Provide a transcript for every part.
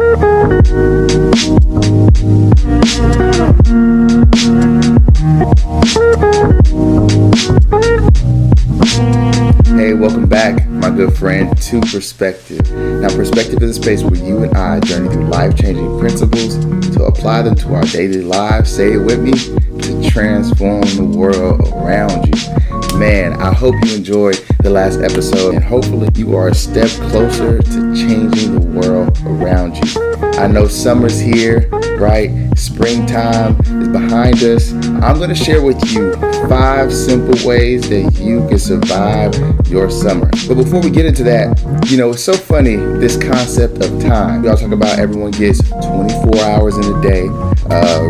Hey, welcome back, my good friend, to Perspective. Now, Perspective is a space where you and I journey through life-changing principles to apply them to our daily lives. Say it with me, to transform the world around you. Man, I hope you enjoyed the last episode, and hopefully you are a step closer to changing the world around you. I know summer's here, right? Springtime is behind us. I'm going to share with you 5 simple ways that you can survive your summer. But before we get into that, it's so funny, this concept of time. We all talk about everyone gets 24 hours in a day,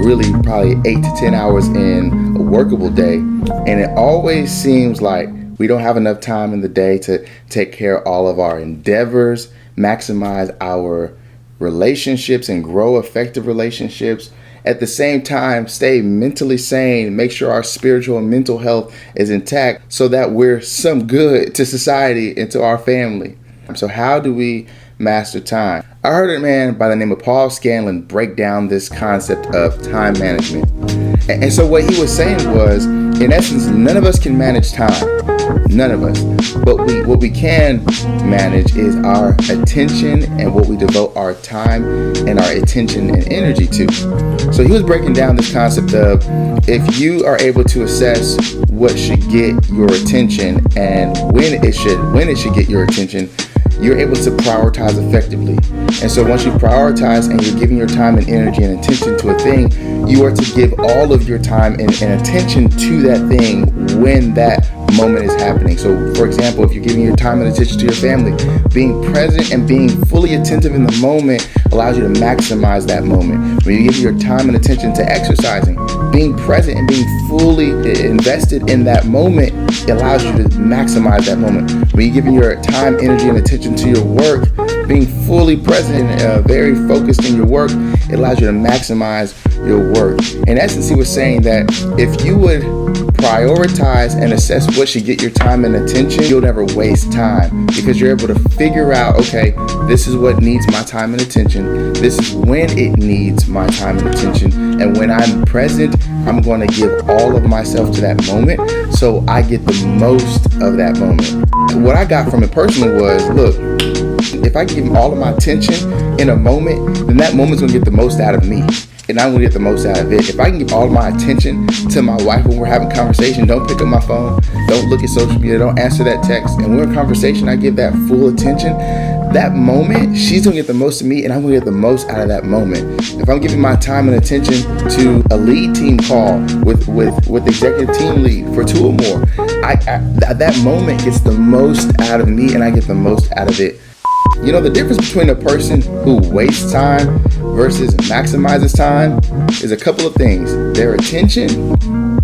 really probably 8 to 10 hours in a workable day. And it always seems like we don't have enough time in the day to take care of all of our endeavors, maximize our relationships and grow effective relationships. At the same time, stay mentally sane, make sure our spiritual and mental health is intact so that we're some good to society and to our family. So how do we master time? I heard a man by the name of Paul Scanlon break down this concept of time management. And so what he was saying was, in essence, none of us can manage time. None of us. But what we can manage is our attention and what we devote our time and our attention and energy to. So he was breaking down this concept of, if you are able to assess what should get your attention and when it should get your attention, you're able to prioritize effectively. And so once you prioritize and you're giving your time and energy and attention to a thing, you are to give all of your time and attention to that thing when that moment is happening. So for example, if you're giving your time and attention to your family, being present and being fully attentive in the moment allows you to maximize that moment. When you give your time and attention to exercising, being present and being fully invested in that moment, it allows you to maximize that moment. When you're giving your time, energy, and attention to your work, being fully present and very focused in your work, it allows you to maximize your work. In essence, he was saying that if you would prioritize and assess what should get your time and attention, you'll never waste time because you're able to figure out, okay, this is what needs my time and attention. This is when it needs my time and attention. And when I'm present, I'm going to give all of myself to that moment so I get the most of that moment. What I got from it personally was, look, if I give all of my attention in a moment, then that moment's going to get the most out of me. And I'm going to get the most out of it. If I can give all of my attention to my wife when we're having conversation, don't pick up my phone, don't look at social media, don't answer that text, and we're in conversation, I give that full attention, that moment, she's going to get the most of me and I'm going to get the most out of that moment. If I'm giving my time and attention to a lead team call with executive team lead for 2 or more, that moment gets the most out of me and I get the most out of it. The difference between a person who wastes time versus maximizes time is a couple of things: their attention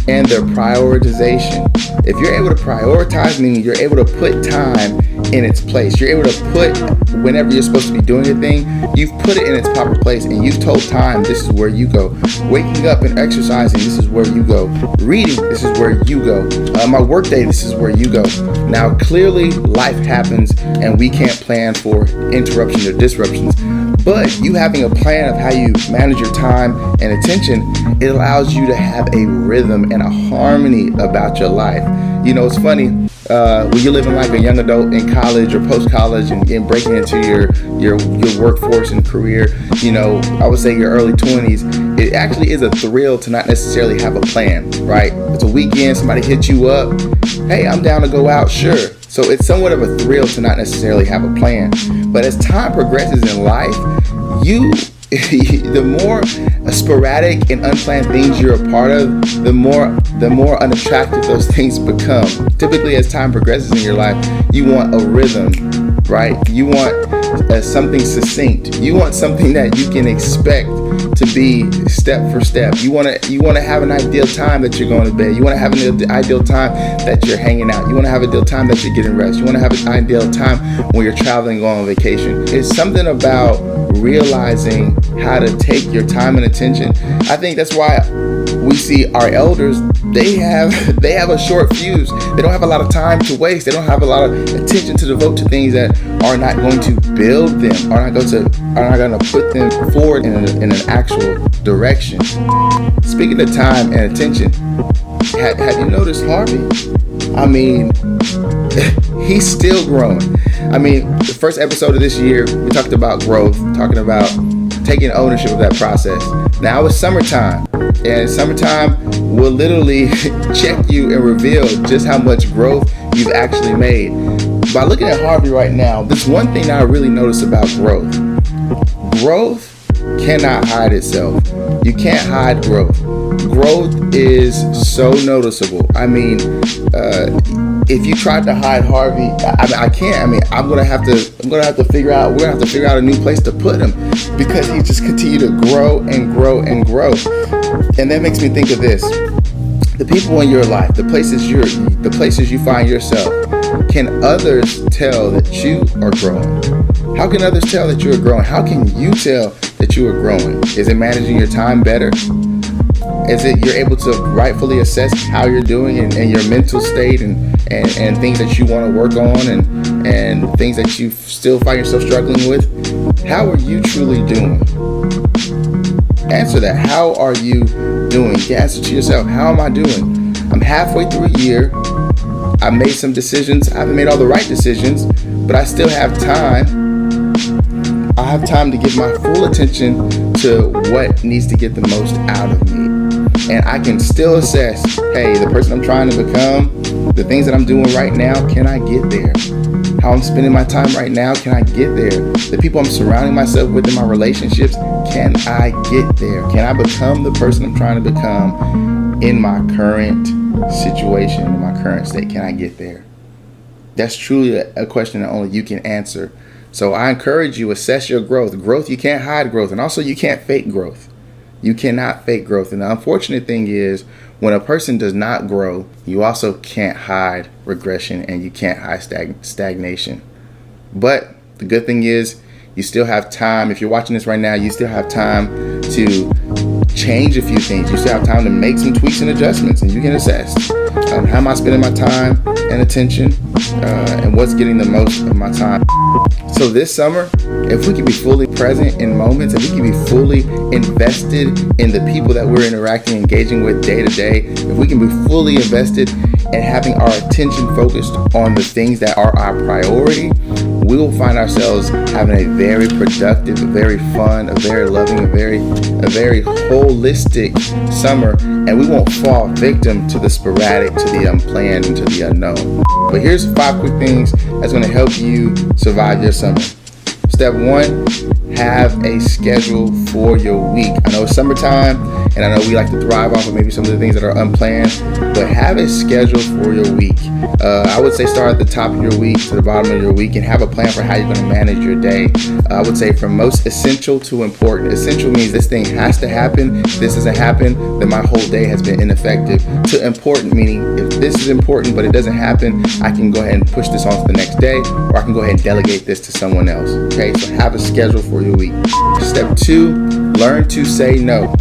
and their prioritization. If you're able to prioritize, meaning you're able to put time in its place. You're able to put, whenever you're supposed to be doing a thing, you've put it in its proper place and you've told time, this is where you go. Waking up and exercising, this is where you go. Reading, this is where you go. My work day, this is where you go. Now, clearly life happens and we can't plan for interruptions or disruptions. But you having a plan of how you manage your time and attention, it allows you to have a rhythm and a harmony about your life. It's funny, when you're living like a young adult in college or post-college and breaking into your workforce and career, I would say your early 20s, it actually is a thrill to not necessarily have a plan, right? It's a weekend, somebody hits you up, hey, I'm down to go out, sure. So it's somewhat of a thrill to not necessarily have a plan. But as time progresses in life, the more sporadic and unplanned things you're a part of, the more unattractive those things become. Typically, as time progresses in your life, you want a rhythm, right? You want something succinct. You want something that you can expect to be step for step. You want to have an ideal time that you're going to bed. You want to have an ideal time that you're hanging out. You want to have an ideal time that you're getting rest. You want to have an ideal time when you're traveling, going on vacation. It's something about realizing how to take your time and attention. I think that's why we see our elders, they have a short fuse. They don't have a lot of time to waste. They don't have a lot of attention to devote to things that are not going to build them, are not going to put them forward in an actual direction. Speaking of time and attention, have you noticed Harvey? I mean, he's still growing. I mean, the first episode of this year, we talked about growth, talking about taking ownership of that process. Now it's summertime, and summertime will literally check you and reveal just how much growth you've actually made. By looking at Harvey right now, there's one thing that I really notice about growth. Growth cannot hide itself. You can't hide growth. Growth is so noticeable. I mean, if you tried to hide Harvey, I can't. I mean, I'm gonna have to figure out. We're gonna have to figure out a new place to put him, because he just continue to grow and grow and grow. And that makes me think of this: the people in your life, the places you find yourself. Can others tell that you are growing? How can others tell that you are growing? How can you tell that you are growing? Is it managing your time better? Is it you're able to rightfully assess how you're doing and your mental state and things that you want to work on and things that you still find yourself struggling with? How are you truly doing? Answer that. How are you doing? Answer to yourself. How am I doing? I'm halfway through a year. I made some decisions. I haven't made all the right decisions, but I still have time. I have time to give my full attention to what needs to get the most out of me. And I can still assess, hey, the person I'm trying to become, the things that I'm doing right now, can I get there? How I'm spending my time right now, can I get there? The people I'm surrounding myself with in my relationships, can I get there? Can I become the person I'm trying to become in my current situation, in my current state? Can I get there? That's truly a question that only you can answer. So I encourage you, assess your growth. Growth, you can't hide growth. And also you can't fake growth. You cannot fake growth. And the unfortunate thing is, when a person does not grow, you also can't hide regression and you can't hide stagnation. But the good thing is, you still have time. If you're watching this right now, you still have time to change a few things. You still have time to make some tweaks and adjustments, and you can assess how am I spending my time and attention, and what's getting the most of my time. So this summer, if we can be fully present in moments, if we can be fully invested in the people that we're interacting, engaging with day to day, if we can be fully invested in having our attention focused on the things that are our priority, we will find ourselves having a very productive, a very fun, a very loving, a very holistic summer, and we won't fall victim to the sporadic, to the unplanned, and to the unknown. But here's 5 quick things that's going to help you survive your summer. Step 1, have a schedule for your week. I know it's summertime, and I know we like to thrive off of maybe some of the things that are unplanned, but have a schedule for your week. I would say start at the top of your week to the bottom of your week and have a plan for how you're going to manage your day. I would say from most essential to important. Essential means this thing has to happen. If this doesn't happen, then my whole day has been ineffective. To important meaning, if this is important but it doesn't happen, I can go ahead and push this on to the next day, or I can go ahead and delegate this to someone else. Okay, so have a schedule for your week. Step 2, learn to say no.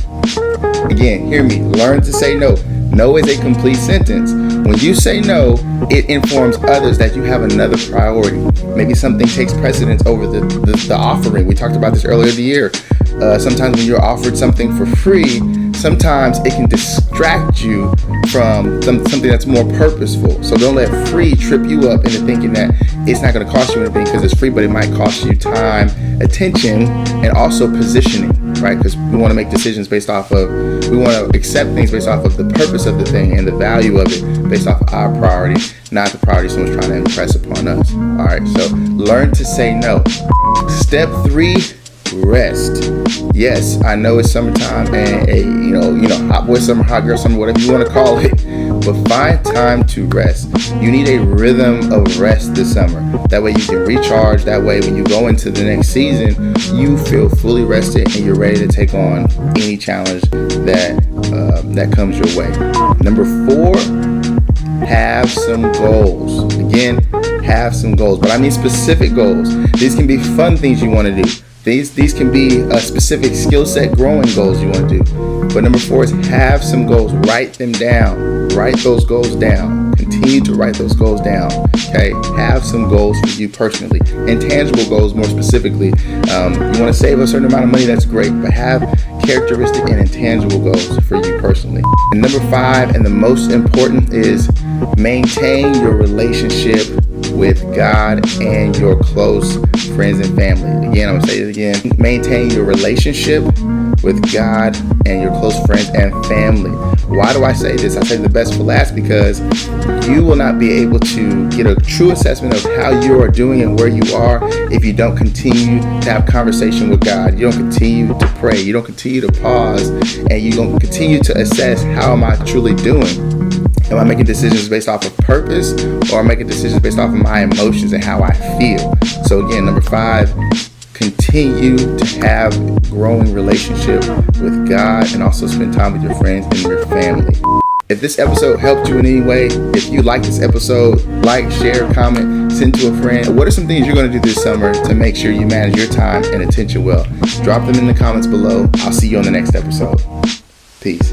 Again, hear me, learn to say no. No is a complete sentence. When you say no, it informs others that you have another priority. Maybe something takes precedence over the offering. We talked about this earlier in the year. Sometimes when you're offered something for free, sometimes it can distract you from something that's more purposeful. So don't let free trip you up into thinking that it's not going to cost you anything because it's free, but it might cost you time, attention, and also positioning, right? Because we want to make decisions we want to accept things based off of the purpose of the thing and the value of it based off of our priority, not the priority someone's trying to impress upon us. All right, so learn to say no. Step 3, rest. Yes, I know it's summertime and hot boy summer, hot girl summer, whatever you want to call it, but find time to rest. You need a rhythm of rest this summer. That way you can recharge. That way when you go into the next season, you feel fully rested and you're ready to take on any challenge that comes your way. Number 4, have some goals. Again, have some goals, but I mean specific goals. These can be fun things you want to do. These can be specific skill set growing goals you want to do. But number 4 is have some goals. Write them down. Write those goals down. Continue to write those goals down. Okay, have some goals for you personally. Intangible goals, more specifically. You want to save a certain amount of money, that's great, but have characteristic and intangible goals for you personally. And number 5, and the most important, is maintain your relationship with God and your close friends and family. Again, I'm going to say it again. Maintain your relationship with God and your close friends and family. Why do I say this? I say the best for last because you will not be able to get a true assessment of how you are doing and where you are if you don't continue to have conversation with God. You don't continue to pray. You don't continue to pause, and you don't continue to assess, how am I truly doing? Am I making decisions based off of purpose, or am I making decisions based off of my emotions and how I feel? So again, number 5, continue to have growing relationship with God and also spend time with your friends and your family. If this episode helped you in any way, if you like this episode, like, share, comment, send to a friend. What are some things you're going to do this summer to make sure you manage your time and attention well? Drop them in the comments below. I'll see you on the next episode. Peace.